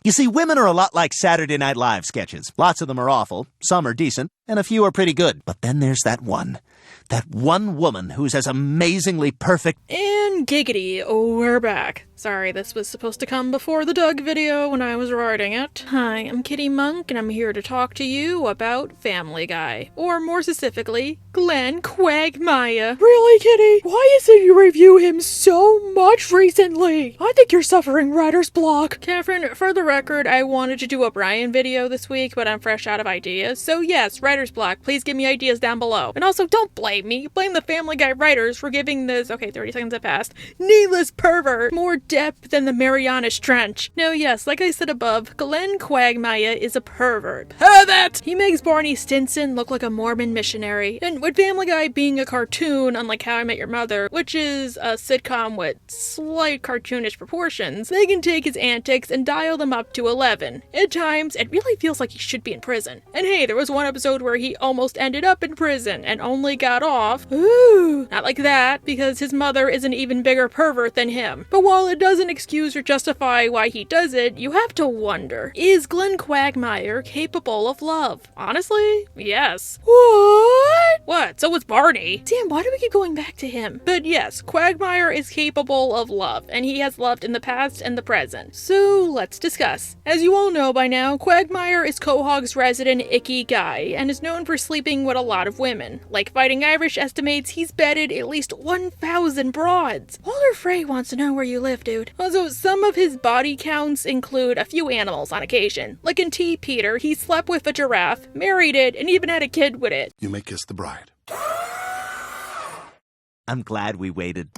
You see, women are a lot like Saturday Night Live sketches. Lots of them are awful, some are decent, and a few are pretty good. But then there's that one woman who's as amazingly perfect. And giggity, we're back. Sorry, this was supposed to come before the Doug video when I was writing it. Hi, I'm Kitty Monk, and I'm here to talk to you about Family Guy. Or more specifically, Glenn Quagmire. Really, Kitty? Why is it you review him so much recently? I think you're suffering writer's block. Catherine, for the record, I wanted to do a Brian video this week, but I'm fresh out of ideas. So yes, writer's block. Please give me ideas down below. And also, don't blame me. Blame the Family Guy writers for giving this, okay, 30 seconds have passed, needless pervert more depth than the Marianas Trench. No, yes, like I said above, Glenn Quagmire is a pervert. Pervert! He makes Barney Stinson look like a Mormon missionary. And with Family Guy being a cartoon, unlike How I Met Your Mother, which is a sitcom with slight cartoonish proportions, they can take his antics and dial them up to 11. At times, it really feels like he should be in prison. And hey, there was one episode where he almost ended up in prison and only got off. Ooh, not like that, because his mother is an even bigger pervert than him. But while it doesn't excuse or justify why he does it, you have to wonder, is Glenn Quagmire capable of love? Honestly, yes. What? So was Barney. Damn, why do we keep going back to him? But yes, Quagmire is capable of love, and he has loved in the past and the present. So let's discuss. As you all know by now, Quagmire is Quahog's resident icky guy, and is known for sleeping with a lot of women. Like Fighting Irish estimates, he's bedded at least 1,000 broads. Walter Frey wants to know where you live, dude. Also, some of his body counts include a few animals on occasion. Like in T. Peter, he slept with a giraffe, married it, and even had a kid with it. You may kiss the bride. I'm glad we waited.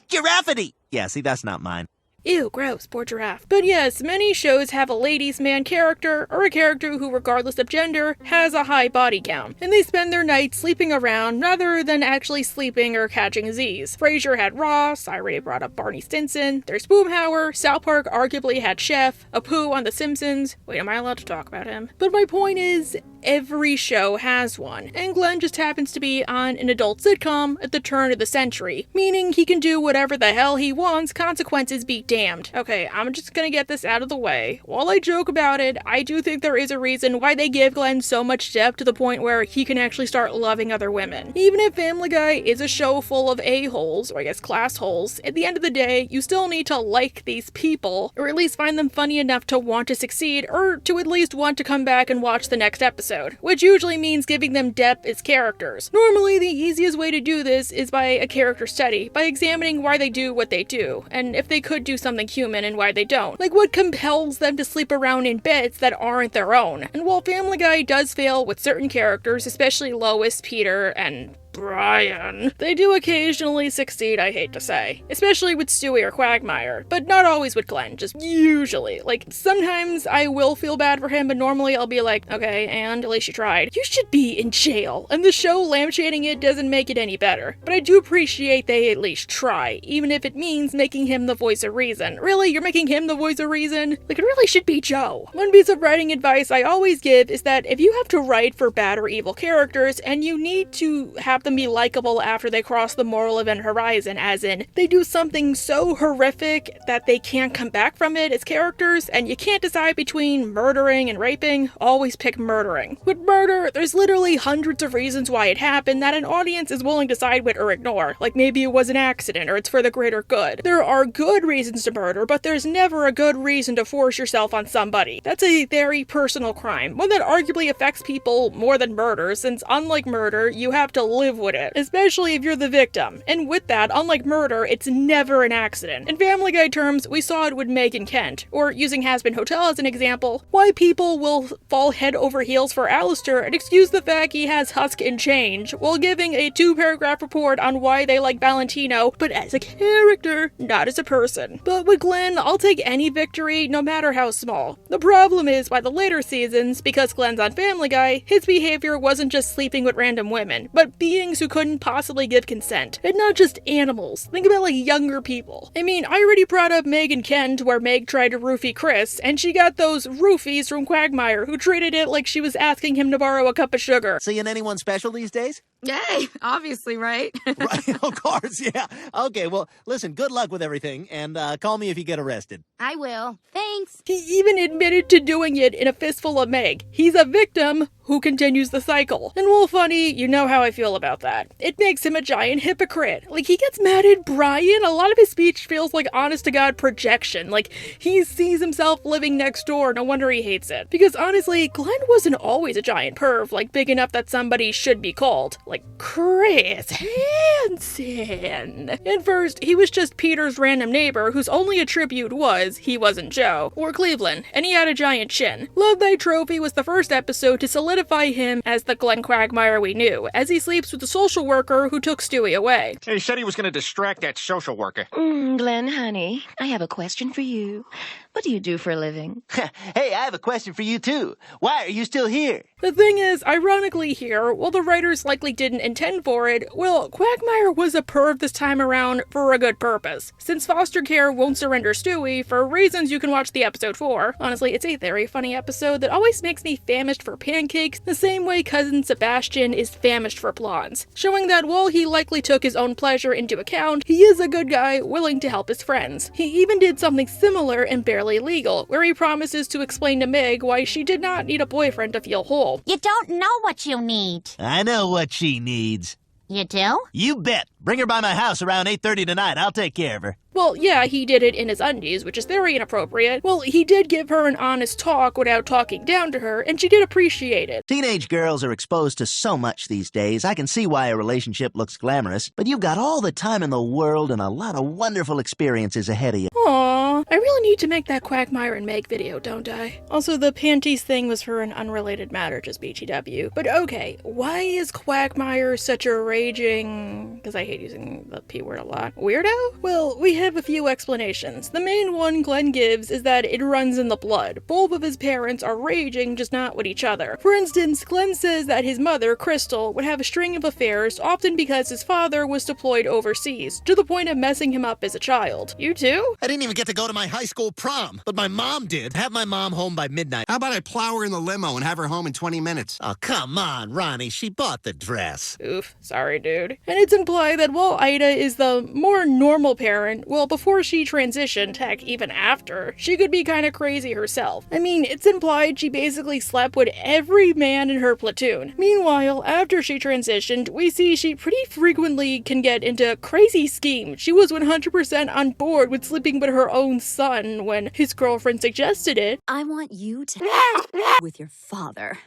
Giraffity! Yeah, see, that's not mine. Ew, gross, poor giraffe. But yes, many shows have a ladies' man character, or a character who, regardless of gender, has a high body count. And they spend their nights sleeping around rather than actually sleeping or catching Z's. Frasier had Ross, I already brought up Barney Stinson, there's Boomhauer, South Park arguably had Chef, Apu on The Simpsons. Wait, am I allowed to talk about him? But my point is, every show has one, and Glenn just happens to be on an adult sitcom at the turn of the century, meaning he can do whatever the hell he wants, consequences be damned. Okay, I'm just gonna get this out of the way. While I joke about it, I do think there is a reason why they give Glenn so much depth to the point where he can actually start loving other women. Even if Family Guy is a show full of a-holes, or I guess class holes, at the end of the day, you still need to like these people, or at least find them funny enough to want to succeed, or to at least want to come back and watch the next episode, which usually means giving them depth as characters. Normally, the easiest way to do this is by a character study, by examining why they do what they do, and if they could do something human and why they don't. Like what compels them to sleep around in beds that aren't their own. And while Family Guy does fail with certain characters, especially Lois, Peter, and Brian, they do occasionally succeed, I hate to say. Especially with Stewie or Quagmire, but not always with Glenn, just usually. Like, sometimes I will feel bad for him, but normally I'll be like, okay, and at least you tried. You should be in jail, and the show lampshading it doesn't make it any better. But I do appreciate they at least try, even if it means making him the voice of reason. Really? You're making him the voice of reason? Like, it really should be Joe. One piece of writing advice I always give is that if you have to write for bad or evil characters, and you need to have them be likable after they cross the moral event horizon, as in, they do something so horrific that they can't come back from it as characters, and you can't decide between murdering and raping, always pick murdering. With murder, there's literally hundreds of reasons why it happened that an audience is willing to side with or ignore, like maybe it was an accident or it's for the greater good. There are good reasons to murder, but there's never a good reason to force yourself on somebody. That's a very personal crime, one that arguably affects people more than murder, since unlike murder, you have to live with it, especially if you're the victim. And with that, unlike murder, it's never an accident. In Family Guy terms, we saw it with Meg and Kent, or using Hazbin Hotel as an example, why people will fall head over heels for Alistair and excuse the fact he has husk and change, while giving a 2-paragraph report on why they like Valentino, but as a character, not as a person. But with Glenn, I'll take any victory, no matter how small. The problem is, by the later seasons, because Glenn's on Family Guy, his behavior wasn't just sleeping with random women, but beings who couldn't possibly give consent. And not just animals. Think about like younger people. I mean, I already brought up Meg and Kent where Meg tried to roofie Chris, and she got those roofies from Quagmire, who treated it like she was asking him to borrow a cup of sugar. Seeing anyone special these days? Yay, obviously, right? Right, of course, yeah. Okay, well, listen, good luck with everything, and call me if you get arrested. I will. Thanks. He even admitted to doing it in a fistful of Meg. He's a victim who continues the cycle. And well, funny, you know how I feel about that. It makes him a giant hypocrite. Like, he gets mad at Brian. A lot of his speech feels like honest-to-God projection. Like, he sees himself living next door. No wonder he hates it. Because honestly, Glenn wasn't always a giant perv, like big enough that somebody should be called. Like, Chris Hansen. At first, he was just Peter's random neighbor whose only attribute was he wasn't Joe. Or Cleveland. And he had a giant chin. Love Thy Trophy was the first episode to solidify him as the Glenn Quagmire we knew, as he sleeps with the social worker who took Stewie away. He said he was going to distract that social worker. Glenn, honey, I have a question for you. What do you do for a living? Hey, I have a question for you, too. Why are you still here? The thing is, ironically here, while the writers likely didn't intend for it, well, Quagmire was a perv this time around for a good purpose. Since foster care won't surrender Stewie, for reasons you can watch the episode for. Honestly, it's a very funny episode that always makes me famished for pancakes, the same way cousin Sebastian is famished for blondes. Showing that while he likely took his own pleasure into account, he is a good guy willing to help his friends. He even did something similar in Barely Legal, where he promises to explain to Meg why she did not need a boyfriend to feel whole. You don't know what you need. I know what she needs. You do? You bet. Bring her by my house around 8:30 tonight. I'll take care of her. Well, yeah, he did it in his undies, which is very inappropriate. Well, he did give her an honest talk without talking down to her, and she did appreciate it. Teenage girls are exposed to so much these days. I can see why a relationship looks glamorous, but you've got all the time in the world and a lot of wonderful experiences ahead of you. Aww, I really need to make that Quagmire and Meg video, don't I? Also, the panties thing was for an unrelated matter, just BTW. But okay, why is Quagmire such a raging... because I hate using the P word a lot. Weirdo? Well, we have a few explanations. The main one Glenn gives is that it runs in the blood. Both of his parents are raging, just not with each other. For instance, Glenn says that his mother, Crystal, would have a string of affairs, often because his father was deployed overseas, to the point of messing him up as a child. You too? I didn't even get to go to my high school prom, but my mom did. Have my mom home by midnight. How about I plow her in the limo and have her home in 20 minutes? Oh, come on, Ronnie. She bought the dress. Oof, sorry dude. And it's implied that while Ida is the more normal parent, well, before she transitioned, heck, even after, she could be kinda crazy herself. I mean, it's implied she basically slept with every man in her platoon. Meanwhile, after she transitioned, we see she pretty frequently can get into crazy schemes. She was 100% on board with sleeping with her own son when his girlfriend suggested it. I want you to with your father.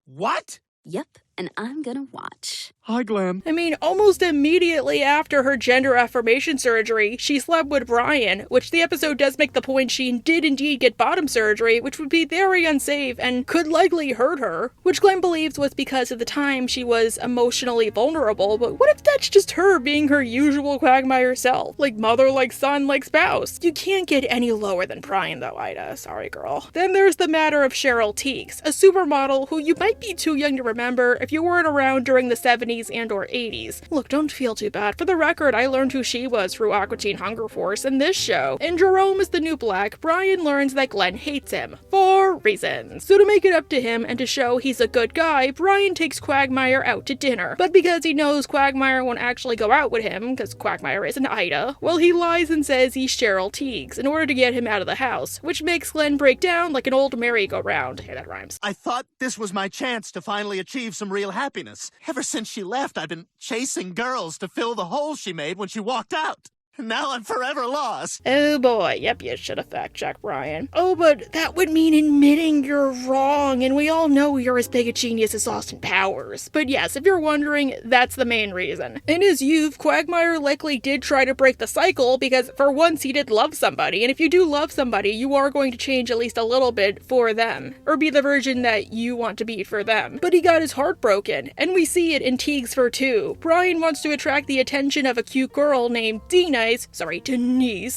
What? Yep, and I'm gonna watch. Hi, Glenn. I mean, almost immediately after her gender affirmation surgery, she slept with Brian, which the episode does make the point she did indeed get bottom surgery, which would be very unsafe and could likely hurt her, which Glenn believes was because of the time she was emotionally vulnerable. But what if that's just her being her usual Quagmire self? Like mother, like son, like spouse. You can't get any lower than Brian though, Ida. Sorry, girl. Then there's the matter of Cheryl Teague, a supermodel who you might be too young to remember if you weren't around during the 70s and or 80s. Look, don't feel too bad. For the record, I learned who she was through Aqua Teen Hunger Force in this show. In Jerome is the New Black, Brian learns that Glenn hates him. For reasons. So to make it up to him and to show he's a good guy, Brian takes Quagmire out to dinner. But because he knows Quagmire won't actually go out with him, because Quagmire isn't Ida, well, he lies and says he's Cheryl Teague in order to get him out of the house, which makes Glenn break down like an old merry-go-round. Hey, that rhymes. I thought this was my chance to finally achieve some real happiness. Ever since she left, I've been chasing girls to fill the hole she made when she walked out. Now I'm forever lost. Oh boy, yep, you should have fact-checked Brian. Oh, but that would mean admitting you're wrong, and we all know you're as big a genius as Austin Powers. But yes, if you're wondering, that's the main reason. In his youth, Quagmire likely did try to break the cycle, because for once he did love somebody, and if you do love somebody, you are going to change at least a little bit for them, or be the version that you want to be for them. But he got his heart broken, and we see it in Teague's Fur 2. Brian wants to attract the attention of a cute girl named Denise,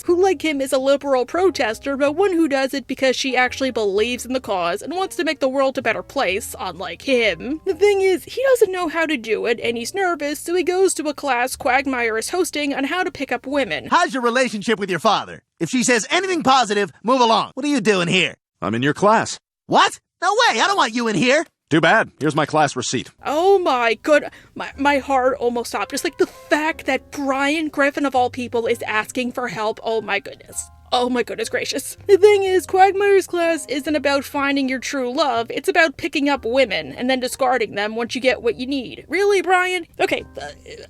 who like him is a liberal protester, but one who does it because she actually believes in the cause and wants to make the world a better place, unlike him. The thing is, he doesn't know how to do it, and he's nervous, so he goes to a class Quagmire is hosting on how to pick up women. How's your relationship with your father? If she says anything positive, move along. What are you doing here? I'm in your class. What? No way, I don't want you in here. Too bad. Here's my class receipt. Oh my good, my heart almost stopped. Just like the fact that Brian Griffin of all people is asking for help. Oh my goodness. Oh my goodness gracious. The thing is, Quagmire's class isn't about finding your true love, it's about picking up women and then discarding them once you get what you need. Really, Brian? Okay,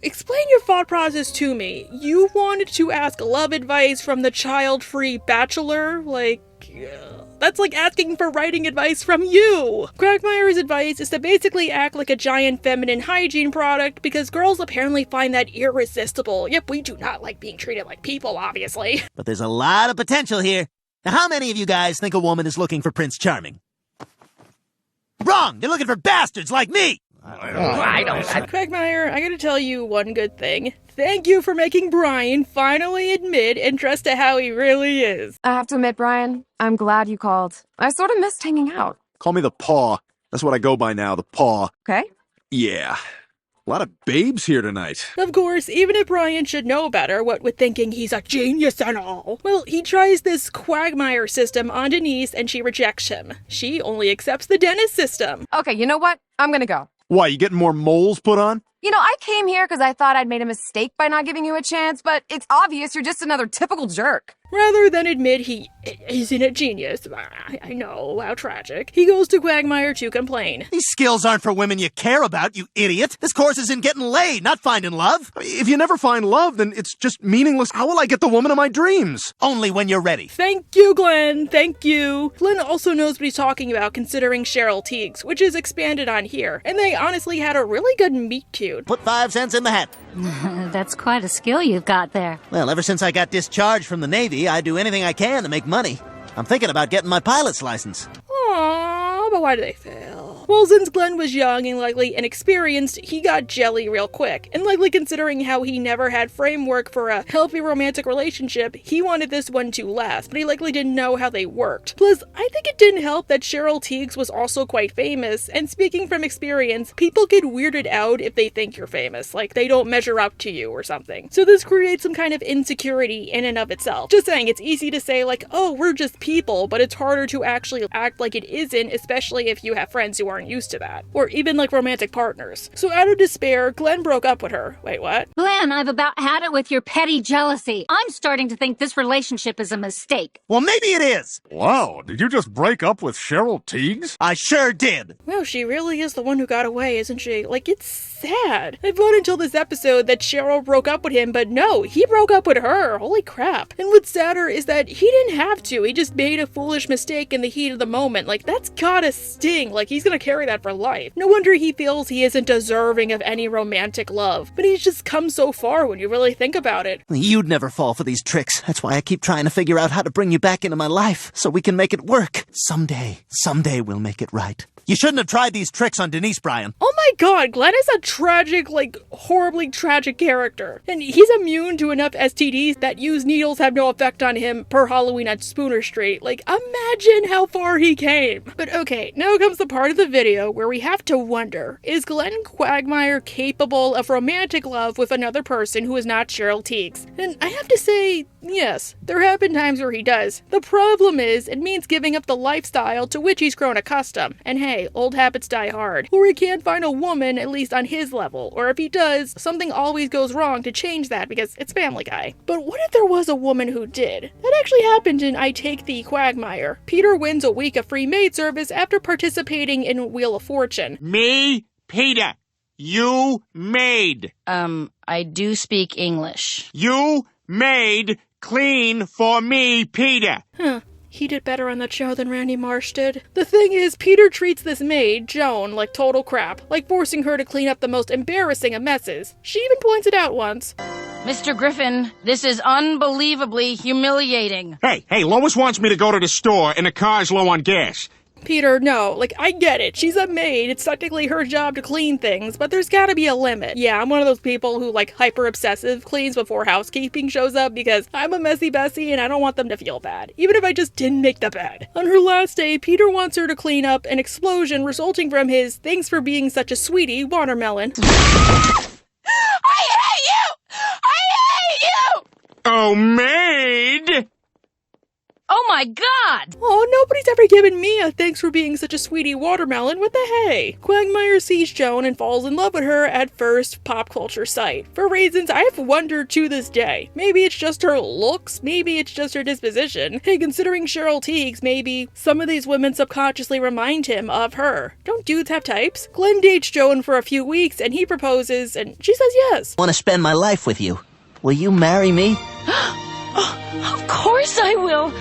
explain your thought process to me. You wanted to ask love advice from the child-free bachelor? That's like asking for writing advice from you! Quagmire's advice is to basically act like a giant feminine hygiene product because girls apparently find that irresistible. Yep, we do not like being treated like people, obviously. But there's a lot of potential here. Now, how many of you guys think a woman is looking for Prince Charming? Wrong! They're looking for bastards like me! I don't. Quagmire, I gotta tell you one good thing. Thank you for making Brian finally admit and trust to how he really is. I have to admit, Brian, I'm glad you called. I sort of missed hanging out. Call me the Paw. That's what I go by now, the Paw. Okay. Yeah. A lot of babes here tonight. Of course, even if Brian should know better, what with thinking he's a genius and all. Well, he tries this Quagmire system on Denise and she rejects him. She only accepts the dentist system. Okay, you know what? I'm gonna go. Why, you getting more moles put on? You know, I came here because I thought I'd made a mistake by not giving you a chance, but it's obvious you're just another typical jerk. Rather than admit he isn't a genius, I know, how tragic, he goes to Quagmire to complain. These skills aren't for women you care about, you idiot. This course is in getting laid, not finding love. If you never find love, then it's just meaningless. How will I get the woman of my dreams? Only when you're ready. Thank you, Glenn. Thank you. Glenn also knows what he's talking about considering Cheryl Teague's, which is expanded on here. And they honestly had a really good meet cute. Put 5 cents in the hat. That's quite a skill you've got there. Well, ever since I got discharged from the Navy, I do anything I can to make money. I'm thinking about getting my pilot's license. Aww, but why do they fail? Well, since Glenn was young and likely inexperienced, he got jelly real quick. And likely considering how he never had framework for a healthy romantic relationship, he wanted this one to last, but he likely didn't know how they worked. Plus, I think it didn't help that Cheryl Teague was also quite famous, and speaking from experience, people get weirded out if they think you're famous, like they don't measure up to you or something. So this creates some kind of insecurity in and of itself. Just saying, it's easy to say like, oh, we're just people, but it's harder to actually act like it isn't, especially if you have friends who aren't used to that. Or even like romantic partners. So out of despair, Glenn broke up with her. Wait, what? Glenn, I've about had it with your petty jealousy. I'm starting to think this relationship is a mistake. Well, maybe it is. Wow, did you just break up with Cheryl Teague? I sure did. Wow, she really is the one who got away, isn't she? Like, it's sad. I thought until this episode that Cheryl broke up with him, but no, he broke up with her. Holy crap. And what's sadder is that he didn't have to. He just made a foolish mistake in the heat of the moment. Like, that's gotta sting. Like, he's gonna carry that for life. No wonder he feels he isn't deserving of any romantic love. But he's just come so far when you really think about it. You'd never fall for these tricks. That's why I keep trying to figure out how to bring you back into my life, so we can make it work. Someday we'll make it right. You shouldn't have tried these tricks on Denise, Brian. Oh my god, Glenn is a tragic, like, horribly tragic character. And he's immune to enough STDs that used needles have no effect on him per Halloween on Spooner Street. Like, imagine how far he came. But okay, now comes the part of the video where we have to wonder, is Glenn Quagmire capable of romantic love with another person who is not Cheryl Teague? And I have to say, yes, there have been times where he does. The problem is, it means giving up the lifestyle to which he's grown accustomed. And hey, old habits die hard. Or he can't find a woman, at least on his level. Or if he does, something always goes wrong to change that because it's Family Guy. But what if there was a woman who did? That actually happened in I Take Thee Quagmire. Peter wins a week of free maid service after participating in Wheel of Fortune. Me, Peter. You made. I do speak English. You made clean for me, Peter. Huh. He did better on that show than Randy Marsh did. The thing is, Peter treats this maid, Joan, like total crap, like forcing her to clean up the most embarrassing of messes. She even points it out once. Mr. Griffin, this is unbelievably humiliating. Hey, Lois wants me to go to the store and the car's low on gas. Peter, no, like, I get it. She's a maid. It's technically her job to clean things, but there's gotta be a limit. Yeah, I'm one of those people who, like, hyper-obsessive cleans before housekeeping shows up because I'm a messy Bessie and I don't want them to feel bad, even if I just didn't make the bed. On her last day, Peter wants her to clean up an explosion resulting from his "thanks for being such a sweetie" watermelon. I hate you! I hate you! Oh, maid! Oh my god! Oh, nobody's ever given me a thanks for being such a sweetie watermelon. What the hey? Quagmire sees Joan and falls in love with her at first pop culture sight. For reasons I have wondered to this day. Maybe it's just her looks, maybe it's just her disposition. Hey, considering Cheryl Teague's, maybe some of these women subconsciously remind him of her. Don't dudes have types? Glenn dates Joan for a few weeks and he proposes and she says yes. I want to spend my life with you. Will you marry me? Of course I will!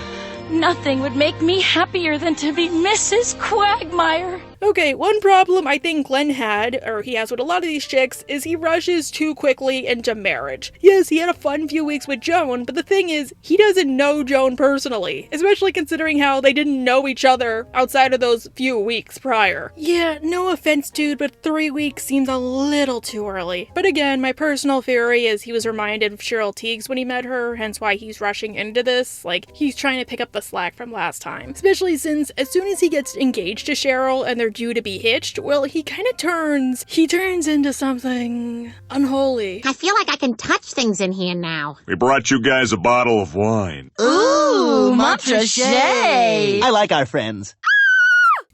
Nothing would make me happier than to be Mrs. Quagmire. Okay, one problem I think Glenn had, or he has with a lot of these chicks, is he rushes too quickly into marriage. Yes, he had a fun few weeks with Joan, but the thing is, he doesn't know Joan personally, especially considering how they didn't know each other outside of those few weeks prior. Yeah, no offense dude, but 3 weeks seems a little too early. But again, my personal theory is he was reminded of Cheryl Teague's when he met her, hence why he's rushing into this. Like, he's trying to pick up the slack from last time. Especially since as soon as he gets engaged to Cheryl and they're due to be hitched, well, he kind of turns into something unholy. I feel like I can touch things in here now. We brought you guys a bottle of wine. Ooh, Montrachet! I like our friends.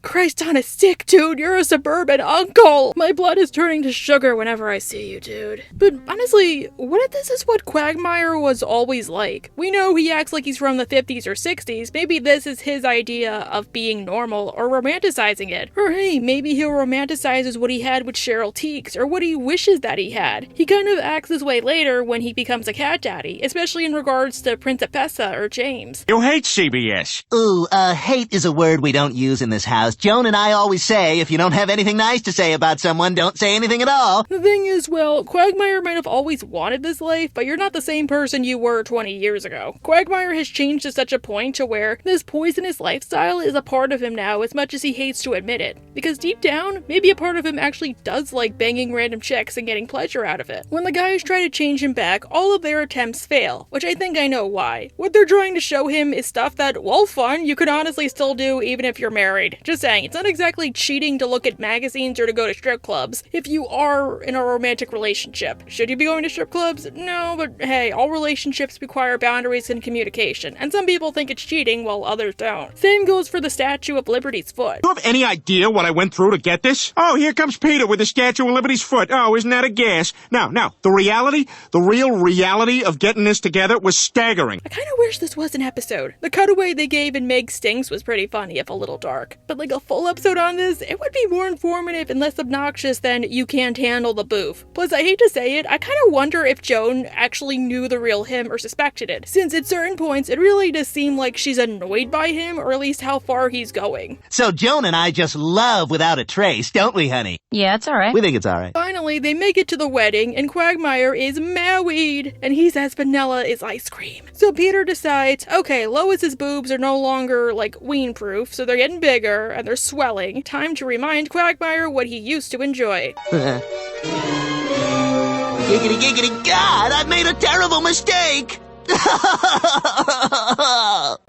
Christ on a stick, dude, you're a suburban uncle! My blood is turning to sugar whenever I see you, dude. But honestly, what if this is what Quagmire was always like? We know he acts like he's from the 50s or 60s, maybe this is his idea of being normal or romanticizing it. Or hey, maybe he romanticizes what he had with Cheryl Teague, or what he wishes that he had. He kind of acts this way later when he becomes a cat daddy, especially in regards to Principessa or James. You hate CBS. Ooh, hate is a word we don't use in this house. Joan and I always say, if you don't have anything nice to say about someone, don't say anything at all. The thing is, well, Quagmire might have always wanted this life, but you're not the same person you were 20 years ago. Quagmire has changed to such a point to where this poisonous lifestyle is a part of him now as much as he hates to admit it. Because deep down, maybe a part of him actually does like banging random chicks and getting pleasure out of it. When the guys try to change him back, all of their attempts fail, which I think I know why. What they're trying to show him is stuff that, well, fun, you could honestly still do even if you're married. Just saying, it's not exactly cheating to look at magazines or to go to strip clubs if you are in a romantic relationship. Should you be going to strip clubs? No, but hey, all relationships require boundaries and communication, and some people think it's cheating while others don't. Same goes for the Statue of Liberty's foot. Do you have any idea what I went through to get this? Oh, here comes Peter with the Statue of Liberty's foot. Oh, isn't that a gas? Now, the real reality of getting this together was staggering. I kind of wish this was an episode. The cutaway they gave in Meg Stinks was pretty funny, if a little dark. But like a full episode on this, it would be more informative and less obnoxious than You Can't Handle the Boof. Plus, I hate to say it, I kind of wonder if Joan actually knew the real him or suspected it, since at certain points it really does seem like she's annoyed by him, or at least how far he's going. So Joan and I just love without a trace, don't we, honey? Yeah, it's alright. We think it's alright. Finally, they make it to the wedding, and Quagmire is married, and he says vanilla is ice cream. So Peter decides, okay, Lois's boobs are no longer, like, ween-proof, so they're getting bigger, and they're swelling. Time to remind Quagmire what he used to enjoy. Giggity, giggity, God, I've made a terrible mistake!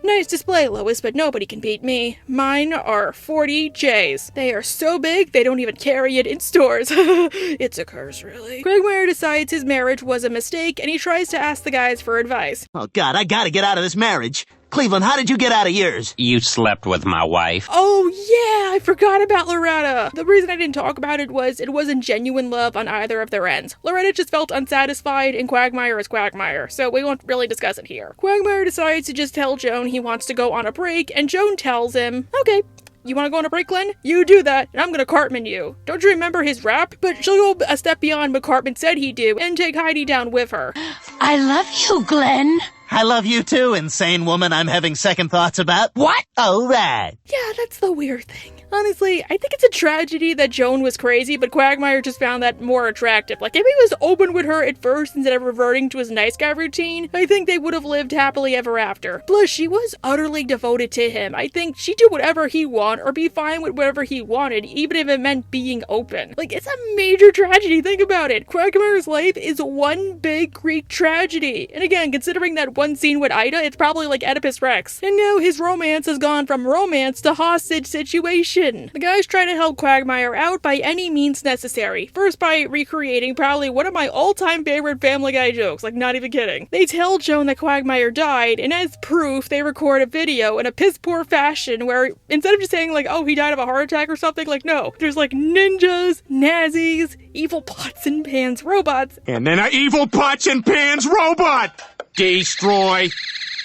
Nice display, Lois, but nobody can beat me. Mine are 40 J's. They are so big, they don't even carry it in stores. It's a curse, really. Quagmire decides his marriage was a mistake, and he tries to ask the guys for advice. Oh, God, I gotta get out of this marriage. Cleveland, how did you get out of yours? You slept with my wife. Oh, yeah, I forgot about Loretta. The reason I didn't talk about it wasn't genuine love on either of their ends. Loretta just felt unsatisfied, and Quagmire is Quagmire, so we won't really discuss it here. Quagmire decides to just tell Joan he wants to go on a break, and Joan tells him, okay, you want to go on a break, Glenn? You do that, and I'm gonna Cartman you. Don't you remember his rap? But she'll go a step beyond what Cartman said he'd do, and take Heidi down with her. I love you, Glenn. I love you too, insane woman I'm having second thoughts about. What? Oh, right. Yeah, that's the weird thing. Honestly, I think it's a tragedy that Joan was crazy, but Quagmire just found that more attractive. Like, if he was open with her at first instead of reverting to his nice guy routine, I think they would have lived happily ever after. Plus, she was utterly devoted to him. I think she'd do whatever he wanted, or be fine with whatever he wanted, even if it meant being open. Like, it's a major tragedy, think about it. Quagmire's life is one big Greek tragedy. And again, considering that one scene with Ida, it's probably like Oedipus Rex. And now his romance has gone from romance to hostage situation. kitchen. The guys try to help Quagmire out by any means necessary. First by recreating probably one of my all-time favorite Family Guy jokes, like not even kidding. They tell Joan that Quagmire died, and as proof, they record a video in a piss-poor fashion where instead of just saying like, oh, he died of a heart attack or something, like no. There's like ninjas, Nazis, evil pots and pans robots. And then an evil pots and pans robot! Destroy!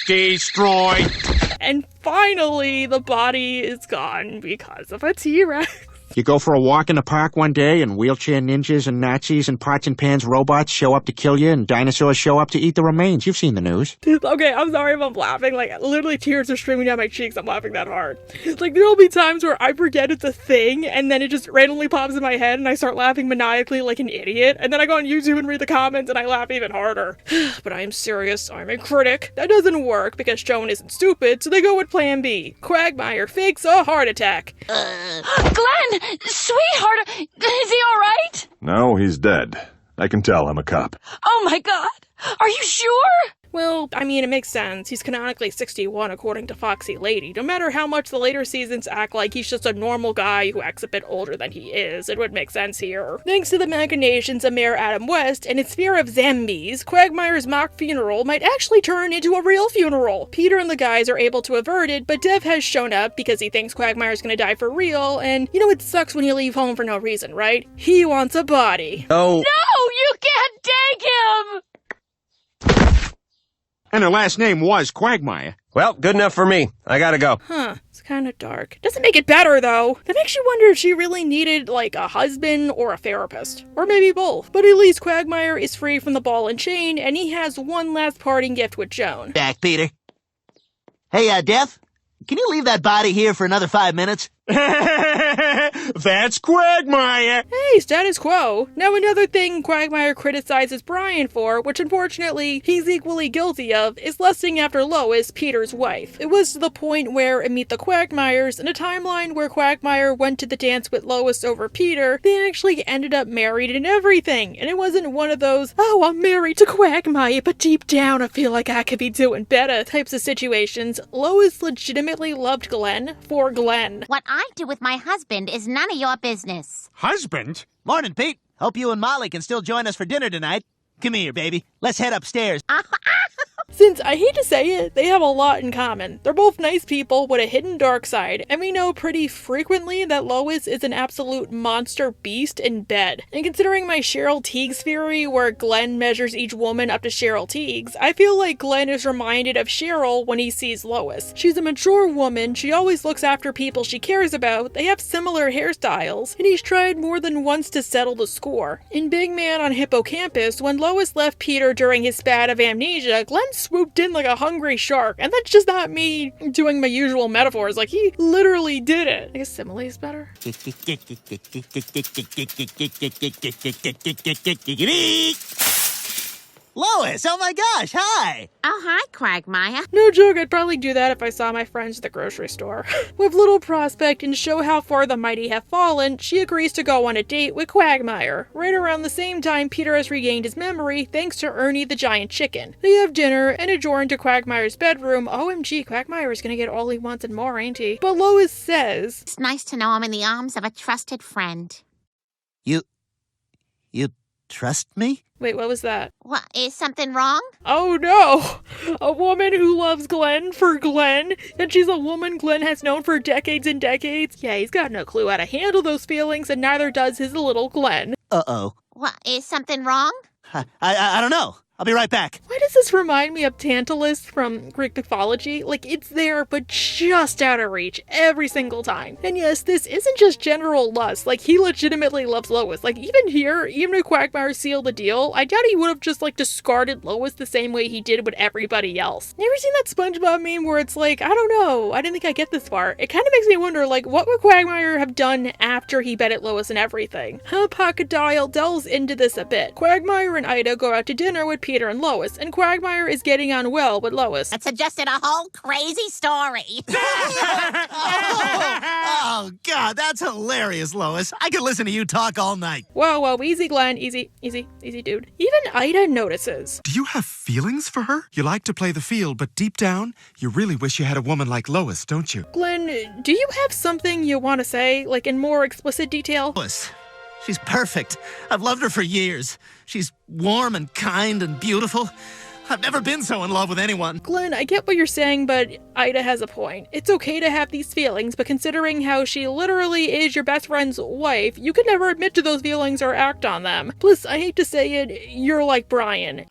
Destroy! And finally, the body is gone because of a T-Rex. You go for a walk in the park one day, and wheelchair ninjas and Nazis and pots and pans robots show up to kill you, and dinosaurs show up to eat the remains. You've seen the news. Okay, I'm sorry if I'm laughing. Like, literally tears are streaming down my cheeks. I'm laughing that hard. Like, there'll be times where I forget it's a thing, and then it just randomly pops in my head, and I start laughing maniacally like an idiot. And then I go on YouTube and read the comments, and I laugh even harder. But I am serious. I'm a critic. That doesn't work because Joan isn't stupid, so they go with plan B. Quagmire fakes a heart attack. Glenn! Sweetheart! Is he alright? No, he's dead. I can tell. I'm a cop. Oh my god! Are you sure? Well, I mean, it makes sense. He's canonically 61 according to Foxy Lady. No matter how much the later seasons act like he's just a normal guy who acts a bit older than he is, it would make sense here. Thanks to the machinations of Mayor Adam West and his fear of zombies, Quagmire's mock funeral might actually turn into a real funeral. Peter and the guys are able to avert it, but Dev has shown up because he thinks Quagmire's gonna die for real, and you know it sucks when you leave home for no reason, right? He wants a body. Oh. No! You can't take him! And her last name was Quagmire. Well, good enough for me. I gotta go. Huh, it's kind of dark. Doesn't make it better, though. That makes you wonder if she really needed, like, a husband or a therapist. Or maybe both. But at least Quagmire is free from the ball and chain, and he has one last parting gift with Joan. Back, Peter. Hey, Dev, can you leave that body here for another 5 minutes? That's Quagmire! Hey, status quo. Now another thing Quagmire criticizes Brian for, which unfortunately he's equally guilty of, is lusting after Lois, Peter's wife. It was to the point where in Meet the Quagmires, in a timeline where Quagmire went to the dance with Lois over Peter, they actually ended up married and everything, and it wasn't one of those, oh, I'm married to Quagmire, but deep down I feel like I could be doing better types of situations. Lois legitimately loved Glenn for Glenn. What I do with my husband is none of your business. Husband? Morning, Pete. Hope you and Molly can still join us for dinner tonight. Come here, baby. Let's head upstairs. Since, I hate to say it, they have a lot in common. They're both nice people with a hidden dark side, and we know pretty frequently that Lois is an absolute monster beast in bed. And considering my Cheryl Teague's theory, where Glenn measures each woman up to Cheryl Teague's, I feel like Glenn is reminded of Cheryl when he sees Lois. She's a mature woman, she always looks after people she cares about, they have similar hairstyles, and he's tried more than once to settle the score. In Big Man on Hippocampus, when Lois left Peter during his spat of amnesia, Glenn swooped in like a hungry shark, and that's just not me doing my usual metaphors, like he literally did it. I guess simile is better. Lois, oh my gosh, hi! Oh, hi, Quagmire. No joke, I'd probably do that if I saw my friends at the grocery store. With little prospect and to show how far the mighty have fallen, she agrees to go on a date with Quagmire. Right around the same time Peter has regained his memory thanks to Ernie the giant chicken. They have dinner and adjourn to Quagmire's bedroom. OMG, Quagmire is gonna get all he wants and more, ain't he? But Lois says, It's nice to know I'm in the arms of a trusted friend. You trust me? Wait, what was that? What, is something wrong? Oh no! A woman who loves Glenn for Glenn, and she's a woman Glenn has known for decades and decades. Yeah, he's got no clue how to handle those feelings, and neither does his little Glenn. Uh-oh. What, is something wrong? I don't know. I'll be right back. Why does this remind me of Tantalus from Greek mythology? Like, it's there, but just out of reach every single time. And yes, this isn't just general lust. Like, he legitimately loves Lois. Like, even here, even if Quagmire sealed the deal, I doubt he would have just, like, discarded Lois the same way he did with everybody else. You ever seen that SpongeBob meme where it's like, I don't know, I didn't think I'd get this far. It kind of makes me wonder, like, what would Quagmire have done after he betted Lois and everything? Pocketdial delves into this a bit. Quagmire and Ida go out to dinner with Peter and Lois, and Quagmire is getting on well with Lois. That suggested a whole crazy story. Oh, Oh, God, that's hilarious, Lois. I could listen to you talk all night. Whoa, easy, Glenn. Easy, dude. Even Ida notices. Do you have feelings for her? You like to play the field, but deep down, you really wish you had a woman like Lois, don't you? Glenn, do you have something you want to say, like in more explicit detail? Lois, she's perfect. I've loved her for years. She's warm and kind and beautiful. I've never been so in love with anyone. Glenn, I get what you're saying, but Ida has a point. It's okay to have these feelings, but considering how she literally is your best friend's wife, you could never admit to those feelings or act on them. Plus, I hate to say it, you're like Brian.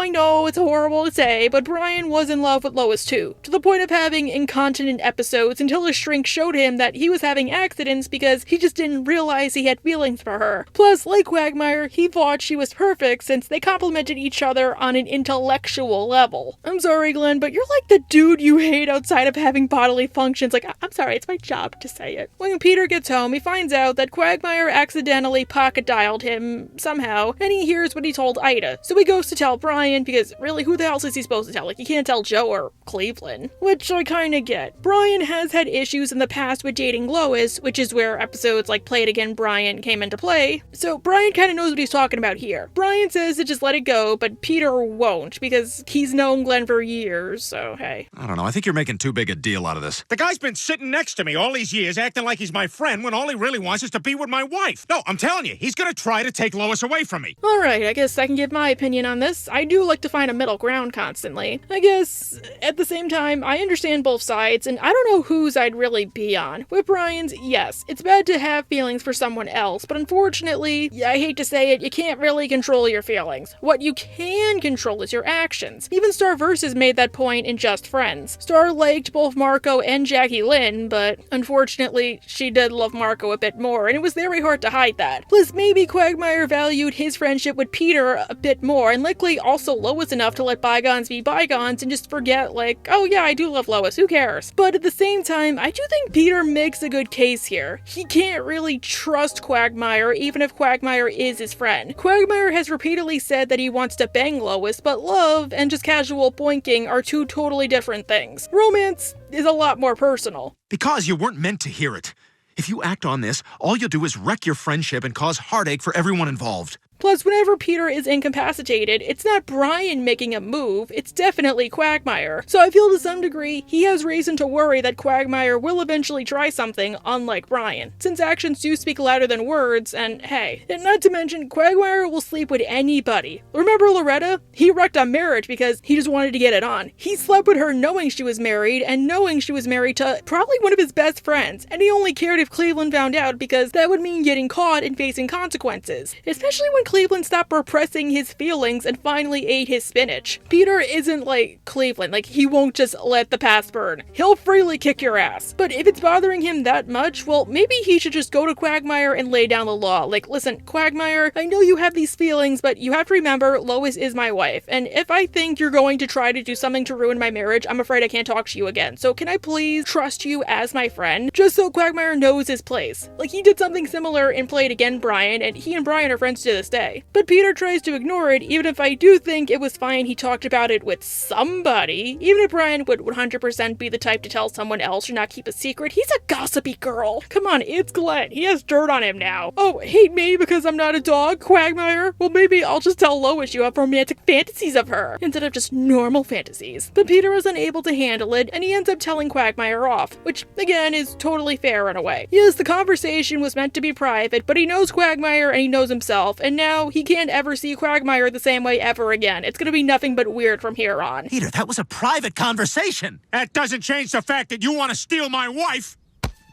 I know, it's horrible to say, but Brian was in love with Lois too, to the point of having incontinent episodes until his shrink showed him that he was having accidents because he just didn't realize he had feelings for her. Plus, like Quagmire, he thought she was perfect since they complemented each other on an intellectual level. I'm sorry, Glenn, but you're like the dude you hate outside of having bodily functions. Like, I'm sorry, it's my job to say it. When Peter gets home, he finds out that Quagmire accidentally pocket dialed him somehow, and he hears what he told Ida. So he goes to tell Brian, because really, who the hell is he supposed to tell? Like, you can't tell Joe or Cleveland. Which I kinda get. Brian has had issues in the past with dating Lois, which is where episodes like Play It Again Brian came into play. So Brian kinda knows what he's talking about here. Brian says to just let it go, but Peter won't, because he's known Glenn for years, so hey. I don't know, I think you're making too big a deal out of this. The guy's been sitting next to me all these years acting like he's my friend when all he really wants is to be with my wife. No, I'm telling you, he's gonna try to take Lois away from me. Alright, I guess I can give my opinion on this. I do like to find a middle ground constantly. I guess, at the same time, I understand both sides, and I don't know whose I'd really be on. With Brian's, yes, it's bad to have feelings for someone else, but unfortunately, I hate to say it, you can't really control your feelings. What you can control is your actions. Even Star Versus made that point in Just Friends. Star liked both Marco and Jackie Lynn, but unfortunately, she did love Marco a bit more, and it was very hard to hide that. Plus, maybe Quagmire valued his friendship with Peter a bit more, and likely also Lois enough to let bygones be bygones and just forget, like, oh yeah, I do love Lois, who cares? But at the same time, I do think Peter makes a good case here. He can't really trust Quagmire, even if Quagmire is his friend. Quagmire has repeatedly said that he wants to bang Lois, but love and just casual boinking are two totally different things. Romance is a lot more personal. Because you weren't meant to hear it. If you act on this, all you'll do is wreck your friendship and cause heartache for everyone involved. Plus, whenever Peter is incapacitated, it's not Brian making a move, it's definitely Quagmire. So I feel to some degree, he has reason to worry that Quagmire will eventually try something, unlike Brian, since actions do speak louder than words, and hey. And not to mention, Quagmire will sleep with anybody. Remember Loretta? He wrecked a marriage because he just wanted to get it on. He slept with her knowing she was married, and knowing she was married to probably one of his best friends, and he only cared if Cleveland found out because that would mean getting caught and facing consequences. Especially when Cleveland stopped repressing his feelings and finally ate his spinach. Peter isn't like Cleveland, like he won't just let the past burn. He'll freely kick your ass. But if it's bothering him that much, well, maybe he should just go to Quagmire and lay down the law. Like, listen, Quagmire, I know you have these feelings, but you have to remember Lois is my wife, and if I think you're going to try to do something to ruin my marriage, I'm afraid I can't talk to you again. So can I please trust you as my friend? Just so Quagmire knows his place. Like, he did something similar in Play It Again Brian, and he and Brian are friends to this day. But Peter tries to ignore it, even if I do think it was fine he talked about it with somebody. Even if Brian would 100% be the type to tell someone else or not keep a secret, he's a gossipy girl. Come on, it's Glenn. He has dirt on him now. Oh, hate me because I'm not a dog, Quagmire? Well, maybe I'll just tell Lois you have romantic fantasies of her, instead of just normal fantasies. But Peter is unable to handle it, and he ends up telling Quagmire off, which, again, is totally fair in a way. Yes, the conversation was meant to be private, but he knows Quagmire and he knows himself, and now he can't ever see Quagmire the same way ever again. It's gonna be nothing but weird from here on. Peter, that was a private conversation. That doesn't change the fact that you want to steal my wife.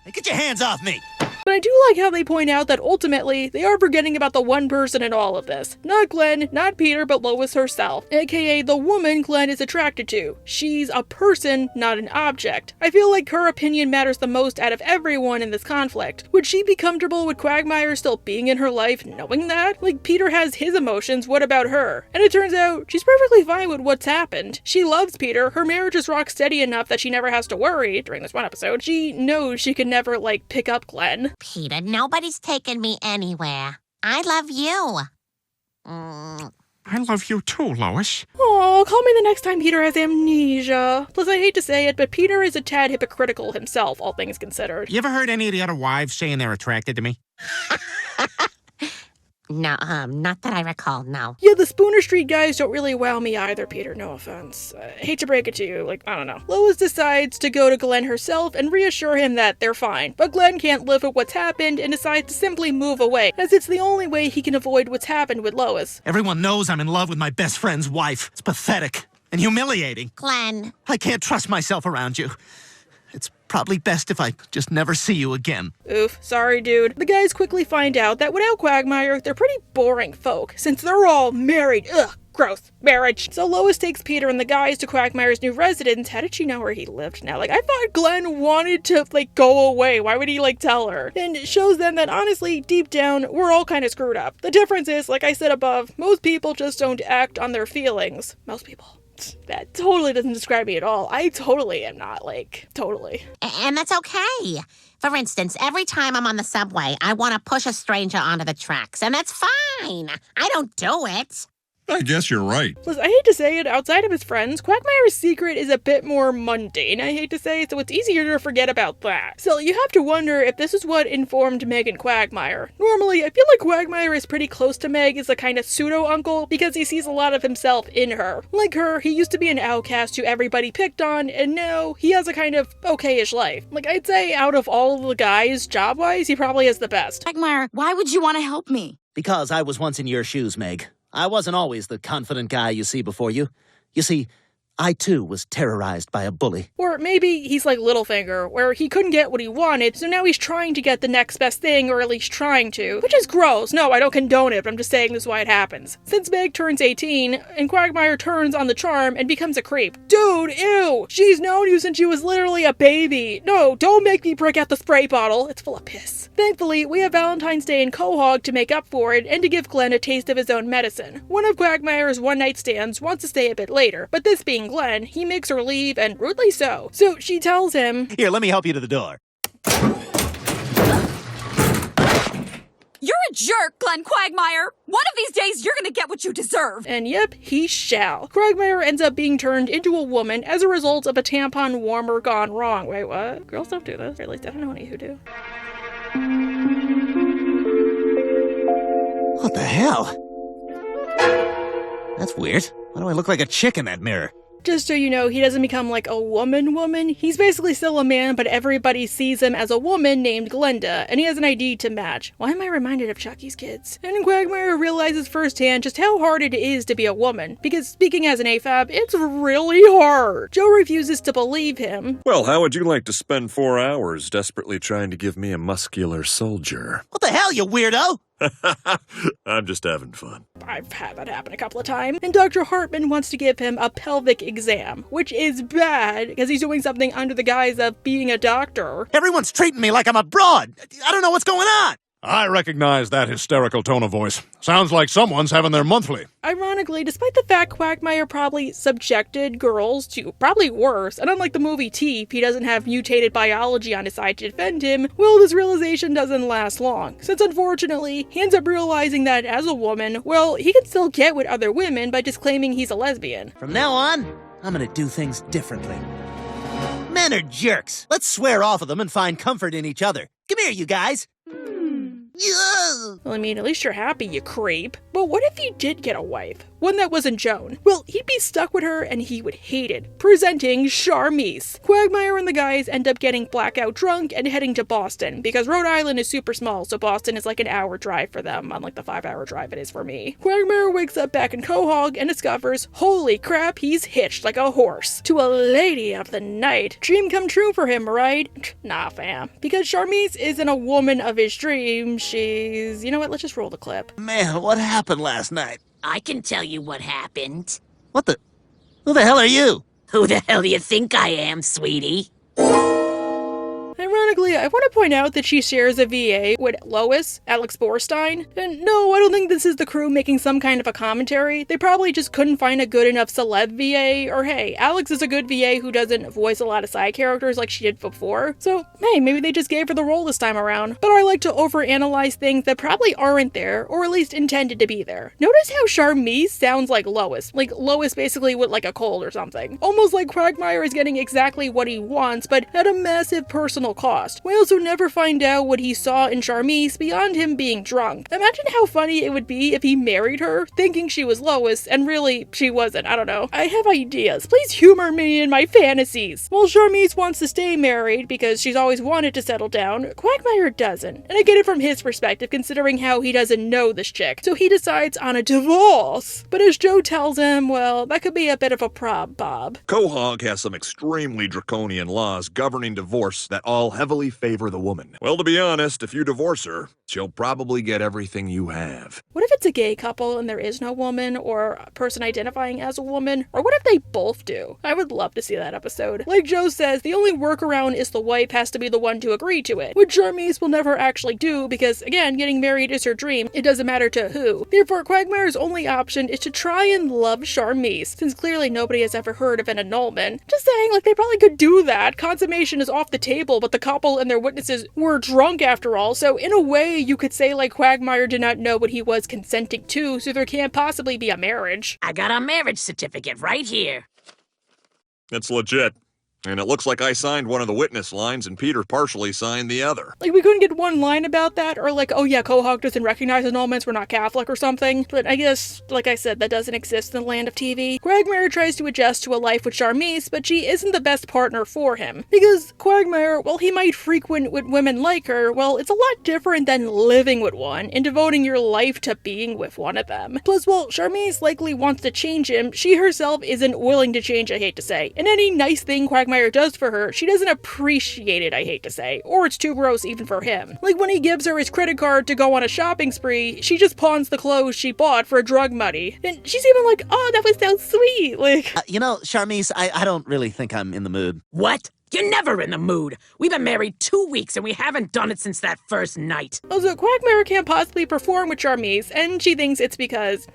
Hey, get your hands off me. But I do like how they point out that ultimately, they are forgetting about the one person in all of this. Not Glenn, not Peter, but Lois herself, aka the woman Glenn is attracted to. She's a person, not an object. I feel like her opinion matters the most out of everyone in this conflict. Would she be comfortable with Quagmire still being in her life knowing that? Like, Peter has his emotions, what about her? And it turns out, she's perfectly fine with what's happened. She loves Peter, her marriage is rock steady enough that she never has to worry, during this one episode. She knows she can never, like, pick up Glenn. Peter, nobody's taking me anywhere. I love you. I love you too, Lois. Oh, call me the next time Peter has amnesia. Plus, I hate to say it, but Peter is a tad hypocritical himself, all things considered. You ever heard any of the other wives saying they're attracted to me? No, not that I recall, no. Yeah, the Spooner Street guys don't really wow me either, Peter, no offense. Hate to break it to you, I don't know. Lois decides to go to Glenn herself and reassure him that they're fine, but Glenn can't live with what's happened and decides to simply move away, as it's the only way he can avoid what's happened with Lois. Everyone knows I'm in love with my best friend's wife. It's pathetic and humiliating. Glenn. I can't trust myself around you. It's probably best if I just never see you again. Oof, sorry dude. The guys quickly find out that without Quagmire, they're pretty boring folk, since they're all married. Ugh, gross. Marriage. So Lois takes Peter and the guys to Quagmire's new residence. How did she know where he lived now? I thought Glenn wanted to, go away. Why would he, tell her? And it shows them that, honestly, deep down, we're all kind of screwed up. The difference is, like I said above, most people just don't act on their feelings. Most people. That totally doesn't describe me at all. I totally am not, totally. And that's okay. For instance, every time I'm on the subway, I want to push a stranger onto the tracks, and that's fine. I don't do it. I guess you're right. Listen, I hate to say it, outside of his friends, Quagmire's secret is a bit more mundane, I hate to say, so it's easier to forget about that. So you have to wonder if this is what informed Meg and Quagmire. Normally, I feel like Quagmire is pretty close to Meg as a kind of pseudo-uncle because he sees a lot of himself in her. Like her, he used to be an outcast who everybody picked on, and now he has a kind of okay-ish life. I'd say out of all of the guys, job-wise, he probably has the best. Quagmire, why would you want to help me? Because I was once in your shoes, Meg. I wasn't always the confident guy you see before you. You see, I too was terrorized by a bully. Or maybe he's like Littlefinger, where he couldn't get what he wanted, so now he's trying to get the next best thing, or at least trying to. Which is gross. No, I don't condone it, but I'm just saying this is why it happens. Since Meg turns 18, and Quagmire turns on the charm and becomes a creep. Dude, ew! She's known you since she was literally a baby. No, don't make me break out the spray bottle. It's full of piss. Thankfully, we have Valentine's Day in Quahog to make up for it, and to give Glenn a taste of his own medicine. One of Quagmire's one-night stands wants to stay a bit later, but this being Glenn, he makes her leave, and rudely so. So she tells him, "Here, let me help you to the door." You're a jerk, Glenn Quagmire! One of these days, you're gonna get what you deserve! And yep, he shall. Quagmire ends up being turned into a woman as a result of a tampon warmer gone wrong. Wait, what? Girls don't do this. Or at least I don't know any who do. What the hell? That's weird. Why do I look like a chick in that mirror? Just so you know, he doesn't become like a woman. He's basically still a man, but everybody sees him as a woman named Glenda, and he has an ID to match. Why am I reminded of Chucky's kids? And Quagmire realizes firsthand just how hard it is to be a woman, because speaking as an AFAB, it's really hard. Joe refuses to believe him. Well, how would you like to spend 4 hours desperately trying to give me a muscular soldier? What the hell, you weirdo? I'm just having fun. I've had that happen a couple of times. And Dr. Hartman wants to give him a pelvic exam, which is bad because he's doing something under the guise of being a doctor. Everyone's treating me like I'm a broad. I don't know what's going on. I recognize that hysterical tone of voice. Sounds like someone's having their monthly. Ironically, despite the fact Quagmire probably subjected girls to probably worse, and unlike the movie Teep, he doesn't have mutated biology on his side to defend him, well, this realization doesn't last long, since unfortunately, he ends up realizing that as a woman, well, he can still get with other women by just claiming he's a lesbian. From now on, I'm gonna do things differently. Men are jerks. Let's swear off of them and find comfort in each other. Come here, you guys. Well, I mean, at least you're happy, you creep. But what if he did get a wife? One that wasn't Joan? Well, he'd be stuck with her and he would hate it. Presenting Charmise. Quagmire and the guys end up getting blackout drunk and heading to Boston, because Rhode Island is super small, so Boston is like an hour drive for them, unlike the 5-hour drive it is for me. Quagmire wakes up back in Quahog and discovers, holy crap, he's hitched like a horse to a lady of the night. Dream come true for him, right? Nah, fam. Because Charmise isn't a woman of his dreams, she's... You know what, let's just roll the clip. Man, what happened last night? I can tell you what happened. What the... Who the hell are you? Who the hell do you think I am, sweetie? Ironically, I want to point out that she shares a VA with Lois, Alex Borstein. And no, I don't think this is the crew making some kind of a commentary. They probably just couldn't find a good enough celeb VA, or hey, Alex is a good VA who doesn't voice a lot of side characters like she did before. So, hey, maybe they just gave her the role this time around. But I like to overanalyze things that probably aren't there, or at least intended to be there. Notice how Charmise sounds like Lois. Like Lois basically with like a cold or something. Almost like Quagmire is getting exactly what he wants, but at a massive personal cost. We also never find out what he saw in Charmise beyond him being drunk. Imagine how funny it would be if he married her, thinking she was Lois, and really, she wasn't. I don't know. I have ideas. Please humor me in my fantasies. While Charmise wants to stay married because she's always wanted to settle down, Quagmire doesn't. And I get it from his perspective, considering how he doesn't know this chick. So he decides on a divorce. But as Joe tells him, well, that could be a bit of a prob, Bob. Quahog has some extremely draconian laws governing divorce that all heavily favor the woman. Well, to be honest, if you divorce her, she'll probably get everything you have. What if it's a gay couple and there is no woman, or a person identifying as a woman? Or what if they both do? I would love to see that episode. Like Joe says, the only workaround is the wife has to be the one to agree to it, which Charmise will never actually do because, again, getting married is her dream. It doesn't matter to who. Therefore, Quagmire's only option is to try and love Charmise, since clearly nobody has ever heard of an annulment. Just saying, like, they probably could do that. Consummation is off the table, but the couple and their witnesses were drunk after all, so in a way, you could say, like, Quagmire did not know what he was consenting to, so there can't possibly be a marriage. I got a marriage certificate right here. It's legit. And it looks like I signed one of the witness lines and Peter partially signed the other. Like, we couldn't get one line about that, or like, oh yeah, Quahog doesn't recognize annulments, we're not Catholic or something. But I guess, like I said, that doesn't exist in the land of TV. Quagmire tries to adjust to a life with Charmise, but she isn't the best partner for him. Because Quagmire, while he might frequent with women like her, well, it's a lot different than living with one and devoting your life to being with one of them. Plus, while Charmise likely wants to change him, she herself isn't willing to change, I hate to say. And any nice thing Quagmire does for her, she doesn't appreciate it, I hate to say, or it's too gross even for him. Like when he gives her his credit card to go on a shopping spree, she just pawns the clothes she bought for drug money. And she's even like, oh, that was so sweet, like... You know, Charmise, I don't really think I'm in the mood. What? You're never in the mood. We've been married 2 weeks and we haven't done it since that first night. Also, Quagmire can't possibly perform with Charmise, and she thinks it's because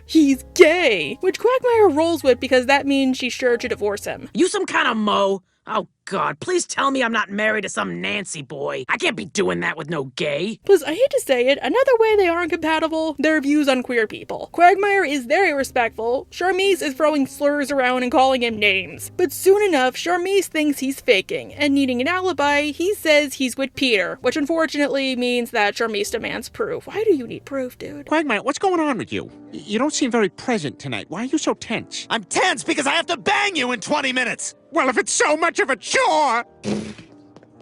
he's gay, which Quagmire rolls with because that means she's sure to divorce him. You some kind of mo? Oh God, please tell me I'm not married to some Nancy boy. I can't be doing that with no gay. Plus, I hate to say it, another way they aren't compatible, their views on queer people. Quagmire is very respectful, Charmise is throwing slurs around and calling him names. But soon enough, Charmise thinks he's faking, and needing an alibi, he says he's with Peter, which unfortunately means that Charmise demands proof. Why do you need proof, dude? Quagmire, what's going on with you? You don't seem very present tonight. Why are you so tense? I'm tense because I have to bang you in 20 minutes! Well, if it's so much of a chore!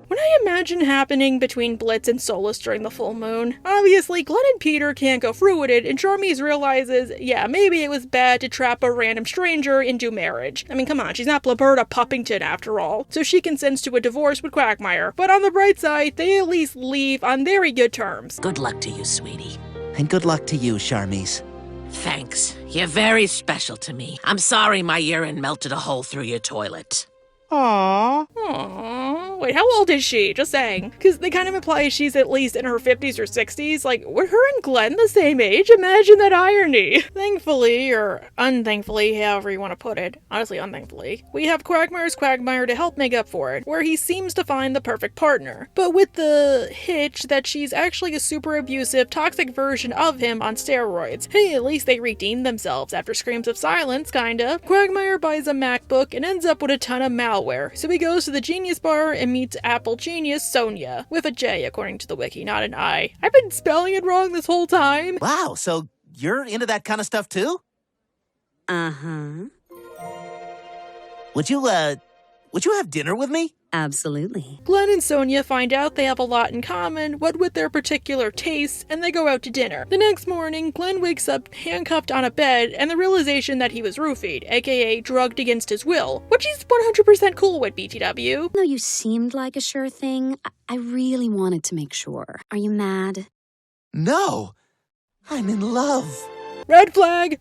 What I imagine happening between Blitz and Solus during the full moon? Obviously, Glenn and Peter can't go through with it, and Charmise realizes, yeah, maybe it was bad to trap a random stranger into marriage. I mean, come on, she's not Blaberta Puppington after all, so she consents to a divorce with Quagmire. But on the bright side, they at least leave on very good terms. Good luck to you, sweetie. And good luck to you, Charmise. Thanks. You're very special to me. I'm sorry my urine melted a hole through your toilet. Aww. Aww. Wait, how old is she? Just saying. Because they kind of imply she's at least in her 50s or 60s. Like, were her and Glenn the same age? Imagine that irony. Thankfully, or unthankfully, however you want to put it. Honestly, unthankfully. We have Quagmire's Quagmire to help make up for it, where he seems to find the perfect partner. But with the hitch that she's actually a super abusive, toxic version of him on steroids. Hey, at least they redeemed themselves after screams of silence, kinda. Quagmire buys a MacBook and ends up with a ton of malware. So he goes to the Genius Bar and meets Apple genius Sonia, with a J according to the wiki, not an I. I've been spelling it wrong this whole time. Wow, so you're into that kind of stuff too? Uh-huh. Would you have dinner with me? Absolutely. Glenn and Sonia find out they have a lot in common, what with their particular tastes, and they go out to dinner. The next morning, Glenn wakes up handcuffed on a bed and the realization that he was roofied, aka drugged against his will, which he's 100% cool with, BTW. Though you seemed like a sure thing, I really wanted to make sure. Are you mad? No, I'm in love. Red flag,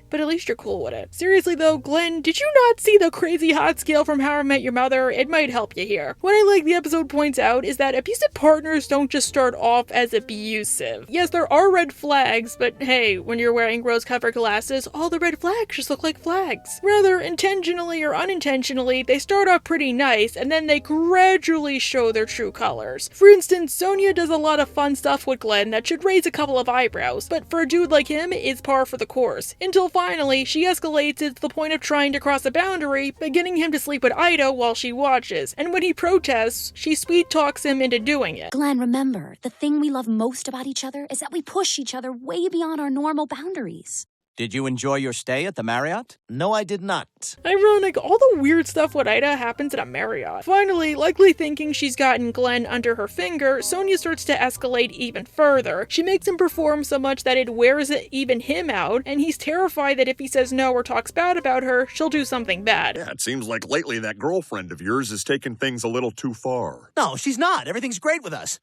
but at least you're cool with it. Seriously though, Glenn, did you not see the crazy hot scale from How I Met Your Mother? It might help you here. What I like the episode points out is that abusive partners don't just start off as abusive. Yes, there are red flags, but hey, when you're wearing rose-colored glasses, all the red flags just look like flags. Rather, intentionally or unintentionally, they start off pretty nice, and then they gradually show their true colors. For instance, Sonia does a lot of fun stuff with Glenn that should raise a couple of eyebrows, but for a dude like him, it's par for the course. Until finally, she escalates it to the point of trying to cross a boundary by getting him to sleep with Ida while she watches, and when he protests, she sweet-talks him into doing it. Glenn, remember, the thing we love most about each other is that we push each other way beyond our normal boundaries. Did you enjoy your stay at the Marriott? No, I did not. Ironic, all the weird stuff with Ida happens at a Marriott. Finally, likely thinking she's gotten Glenn under her finger, Sonia starts to escalate even further. She makes him perform so much that it wears even him out, and he's terrified that if he says no or talks bad about her, she'll do something bad. Yeah, it seems like lately that girlfriend of yours is taking things a little too far. No, she's not. Everything's great with us.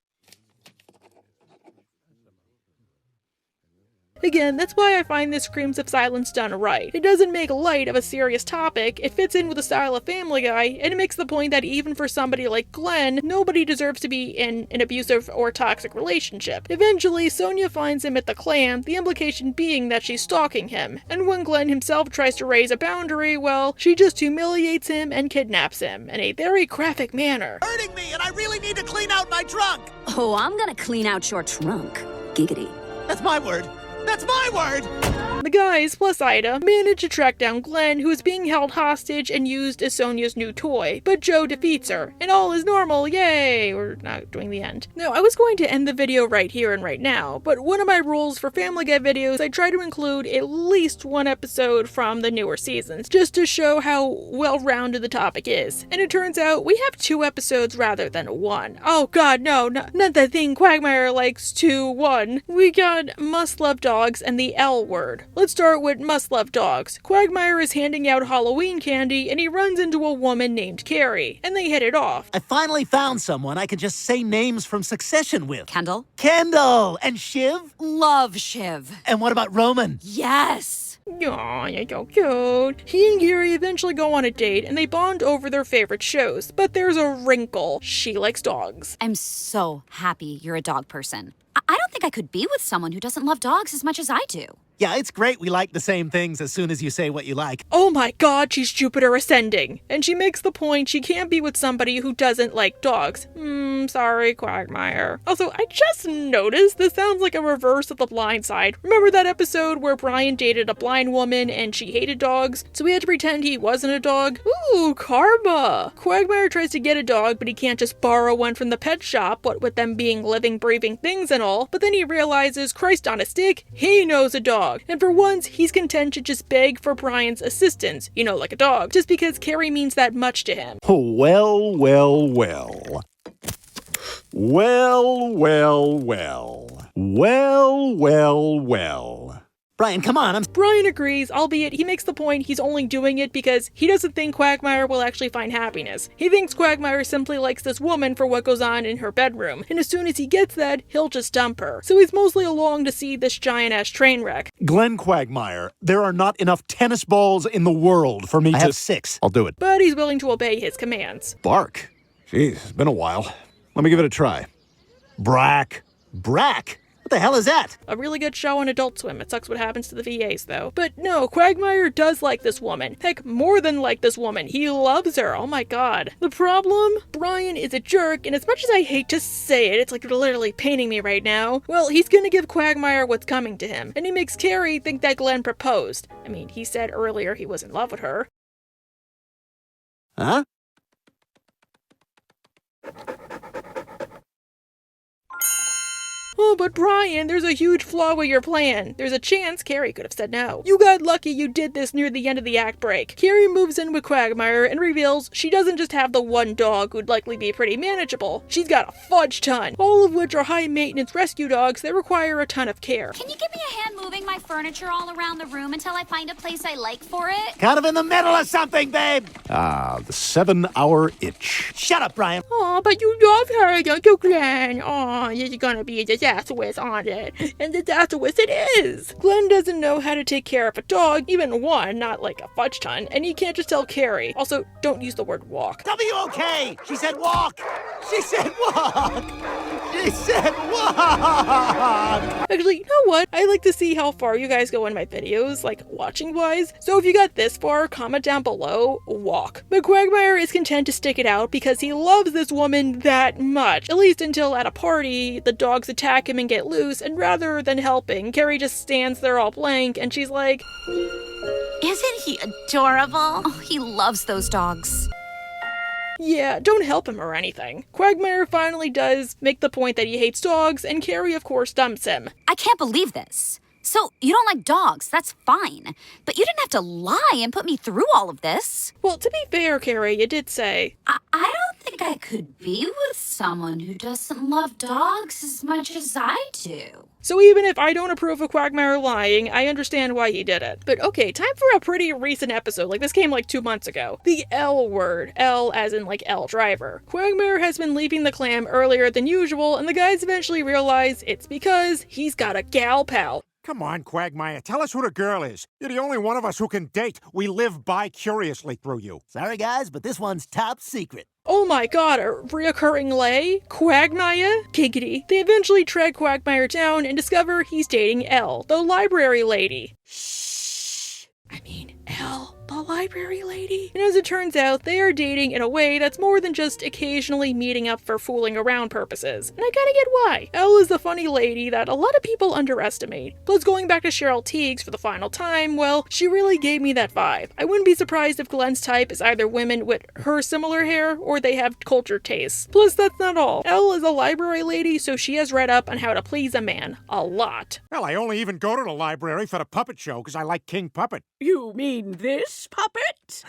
Again, that's why I find this screams of silence done right. It doesn't make light of a serious topic, it fits in with the style of Family Guy, and it makes the point that even for somebody like Glenn, nobody deserves to be in an abusive or toxic relationship. Eventually, Sonia finds him at the clam, the implication being that she's stalking him, and when Glenn himself tries to raise a boundary, well, she just humiliates him and kidnaps him in a very graphic manner. Hurting me, and I really need to clean out my trunk! Oh, I'm gonna clean out your trunk. Giggity. That's my word. That's my word! The guys, plus Ida, manage to track down Glenn, who is being held hostage and used as Sonia's new toy, but Joe defeats her, and all is normal, yay! We're not doing the end. Now, I was going to end the video right here and right now, but one of my rules for Family Guy videos, I try to include at least one episode from the newer seasons, just to show how well-rounded the topic is. And it turns out, we have 2 episodes rather than 1. Oh god, no, not the thing Quagmire likes to 1. We got Must Love Dogs and the L Word. Let's start with Must Love Dogs. Quagmire is handing out Halloween candy and he runs into a woman named Carrie, and they hit it off. I finally found someone I could just say names from Succession with. Kendall? Kendall! And Shiv? Love Shiv. And what about Roman? Yes! Aw, you're so cute. He and Gary eventually go on a date and they bond over their favorite shows, but there's a wrinkle. She likes dogs. I'm so happy you're a dog person. I don't think I could be with someone who doesn't love dogs as much as I do. Yeah, it's great we like the same things as soon as you say what you like. Oh my god, she's Jupiter ascending. And she makes the point she can't be with somebody who doesn't like dogs. Sorry, Quagmire. Also, I just noticed this sounds like a reverse of The Blind Side. Remember that episode where Brian dated a blind woman and she hated dogs? So we had to pretend he wasn't a dog? Ooh, karma! Quagmire tries to get a dog, but he can't just borrow one from the pet shop, what with them being living, breathing things and all. But then he realizes, Christ on a stick, he knows a dog. And for once, he's content to just beg for Brian's assistance, you know, like a dog, just because Carrie means that much to him. Well, well, well. Well, well, well. Well, well, well. Brian, come on. Brian agrees, albeit he makes the point he's only doing it because he doesn't think Quagmire will actually find happiness. He thinks Quagmire simply likes this woman for what goes on in her bedroom, and as soon as he gets that, he'll just dump her. So he's mostly along to see this giant-ass train wreck. Glenn Quagmire, there are not enough tennis balls in the world for me to... I have 6. I'll do it. But he's willing to obey his commands. Bark? Jeez, it's been a while. Let me give it a try. Brack. Brack? What the hell is that? A really good show on Adult Swim. It sucks what happens to the VAs, though. But no, Quagmire does like this woman. Heck, more than like this woman. He loves her. Oh my god. The problem? Brian is a jerk, and as much as I hate to say it, it's like literally paining me right now. Well, he's gonna give Quagmire what's coming to him, and he makes Carrie think that Glenn proposed. I mean, he said earlier he was in love with her. Huh? Oh, but Brian, there's a huge flaw with your plan. There's a chance Carrie could have said no. You got lucky you did this near the end of the act break. Carrie moves in with Quagmire and reveals she doesn't just have the one dog who'd likely be pretty manageable. She's got a fudge ton, all of which are high-maintenance rescue dogs that require a ton of care. Can you give me a hand moving my furniture all around the room until I find a place I like for it? Kind of in the middle of something, babe. Ah, the 7-hour itch. Shut up, Brian. Aw, but you love her, don't you, Glenn? Aw, this is gonna be a disaster. Disastrous on it. And disastrous it is! Glenn doesn't know how to take care of a dog, even one, not like a fudge ton, and he can't just tell Carrie. Also, don't use the word walk. W-OK! She said walk! She said walk! She said walk! Actually, you know what? I like to see how far you guys go in my videos, like watching-wise. So if you got this far, comment down below, walk. But Quagmire is content to stick it out because he loves this woman that much. At least until at a party, the dogs attack him and get loose, and rather than helping, Carrie just stands there all blank, and she's like, Isn't he adorable? Oh, he loves those dogs. yeah, don't help him or anything. Quagmire finally does make the point that he hates dogs, and Carrie, of course, dumps him. I can't believe this. So, you don't like dogs, that's fine. But you didn't have to lie and put me through all of this. Well, to be fair, Carrie, you did say, I don't think I could be with someone who doesn't love dogs as much as I do. So even if I don't approve of Quagmire lying, I understand why he did it. But okay, time for a pretty recent episode. Like, this came like 2 months ago. The L word. L as in like L driver. Quagmire has been leaving the clam earlier than usual, and the guys eventually realize it's because he's got a gal pal. Come on, Quagmire, tell us who the girl is. You're the only one of us who can date. We live bi-curiously through you. Sorry, guys, but this one's top secret. Oh my god, a reoccurring lay? Quagmire? Giggity. They eventually track Quagmire down and discover he's dating Elle, the library lady. Elle, the library lady? And as it turns out, they are dating in a way that's more than just occasionally meeting up for fooling around purposes. And I kinda get why. Elle is the funny lady that a lot of people underestimate. Plus, going back to Cheryl Teague's for the final time, well, she really gave me that vibe. I wouldn't be surprised if Glenn's type is either women with her similar hair, or they have cultured tastes. Plus, that's not all. Elle is a library lady, so she has read up on how to please a man. A lot. Well, I only even go to the library for the puppet show because I like King Puppet. You mean this puppet?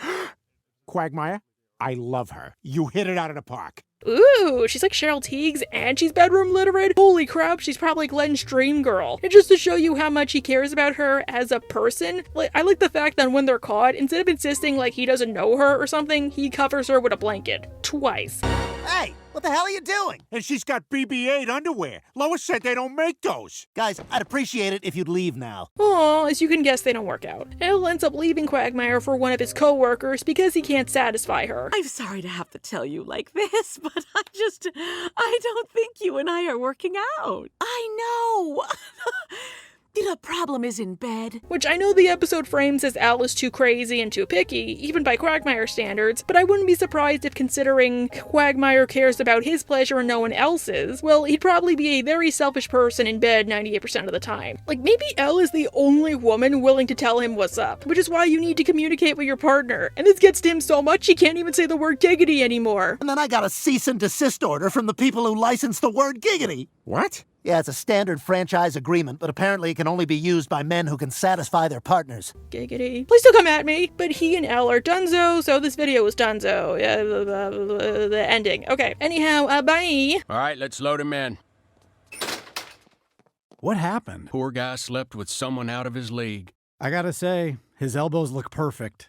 Quagmire, I love her. You hit it out of the park. Ooh, she's like Cheryl Teague's and she's bedroom literate? Holy crap, she's probably Glenn's dream girl. And just to show you how much he cares about her as a person, I like the fact that when they're caught, instead of insisting like he doesn't know her or something, he covers her with a blanket. Twice. Hey, what the hell are you doing? And she's got BB-8 underwear. Lois said they don't make those. Guys, I'd appreciate it if you'd leave now. Aw, as you can guess, they don't work out. Elle ends up leaving Quagmire for one of his co-workers because he can't satisfy her. I'm sorry to have to tell you like this, but I don't think you and I are working out. I know. The problem is in bed. Which I know the episode frames as Al is too crazy and too picky, even by Quagmire standards, but I wouldn't be surprised if, considering Quagmire cares about his pleasure and no one else's, well, he'd probably be a very selfish person in bed 98% of the time. Like, maybe Elle is the only woman willing to tell him what's up, which is why you need to communicate with your partner. And this gets to him so much he can't even say the word giggity anymore. And then I got a cease and desist order from the people who licensed the word giggity. What? Yeah, it's a standard franchise agreement, but apparently it can only be used by men who can satisfy their partners. Giggity. Please don't come at me. But he and Elle are donezo, so this video was donezo. The ending. Okay. Anyhow, bye. All right, let's load him in. What happened? Poor guy slept with someone out of his league. I gotta say, his elbows look perfect.